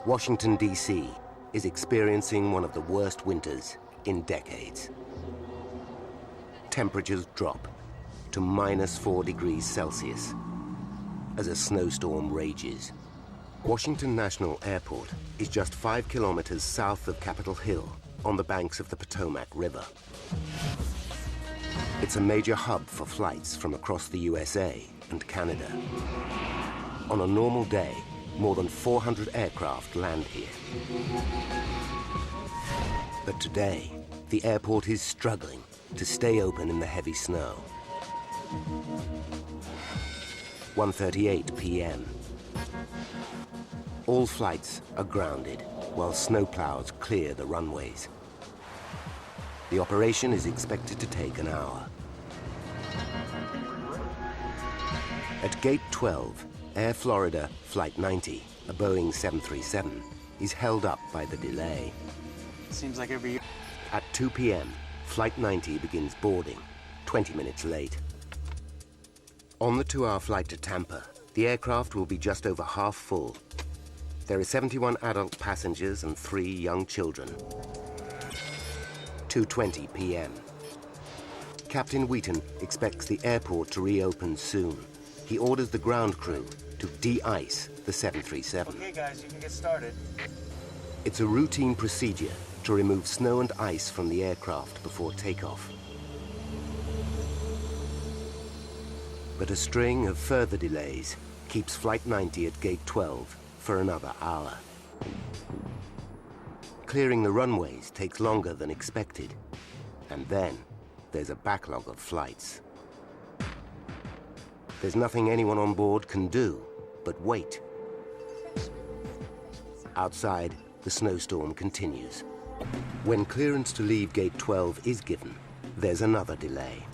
Washington, D.C. is experiencing one of the worst winters in decades. Temperatures drop to -4 degrees Celsius as a snowstorm rages. Washington National Airport is just 5 kilometers south of Capitol Hill on the banks of the Potomac River. It's a major hub for flights from across the USA and Canada. On a normal day, more than 400 aircraft land here. But today, the airport is struggling to stay open in the heavy snow. 1:38 p.m. All flights are grounded while snowplows clear the runways. The operation is expected to take an hour. At Gate 12, Air Florida Flight 90, a Boeing 737, is held up by the delay. Seems like every year. At 2 p.m., Flight 90 begins boarding, 20 minutes late. On the 2-hour flight to Tampa, the aircraft will be just over half full. There are 71 adult passengers and 3 young children. 2:20 p.m. Captain Wheaton expects the airport to reopen soon. He orders the ground crew to de-ice the 737. Okay, guys, you can get started. It's a routine procedure to remove snow and ice from the aircraft before takeoff. But a string of further delays keeps Flight 90 at Gate 12 for another hour. Clearing the runways takes longer than expected. And then there's a backlog of flights. There's nothing anyone on board can do but wait. Outside, the snowstorm continues. When clearance to leave Gate 12 is given, there's another delay.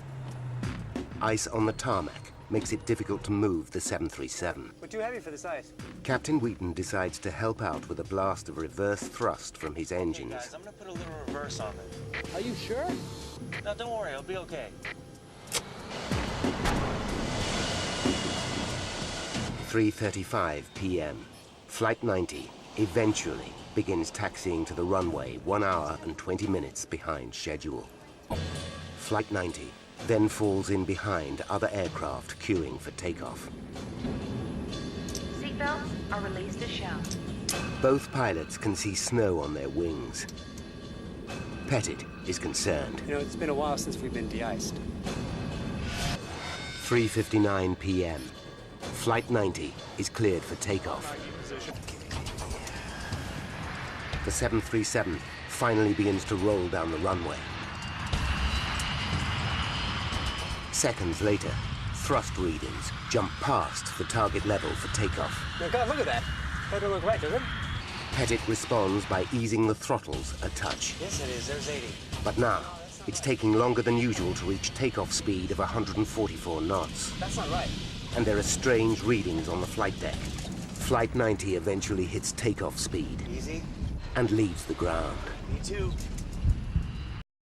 Ice on the tarmac makes it difficult to move the 737. We're too heavy for this ice. Captain Wheaton decides to help out with a blast of reverse thrust from his engines. Hey guys, I'm gonna put a little reverse on it. Are you sure? No, don't worry, it'll be okay. 3:35 p.m. Flight 90 eventually begins taxiing to the runway 1 hour and 20 minutes behind schedule. Flight 90 then falls in behind other aircraft queuing for takeoff. Seatbelts are released as shown. Both pilots can see snow on their wings. Pettit is concerned. You know, it's been a while since we've been de-iced. 3:59 p.m. Flight 90 is cleared for takeoff. The 737 finally begins to roll down the runway. Seconds later, thrust readings jump past the target level for takeoff. Now, God, look at that. That don't look right, does it? Pettit responds by easing the throttles a touch. Yes, it is. There's 80. But now, it's taking longer than usual to reach takeoff speed of 144 knots. That's not right. And there are strange readings on the flight deck. Flight 90 eventually hits takeoff speed Easy. and leaves the ground. Me too.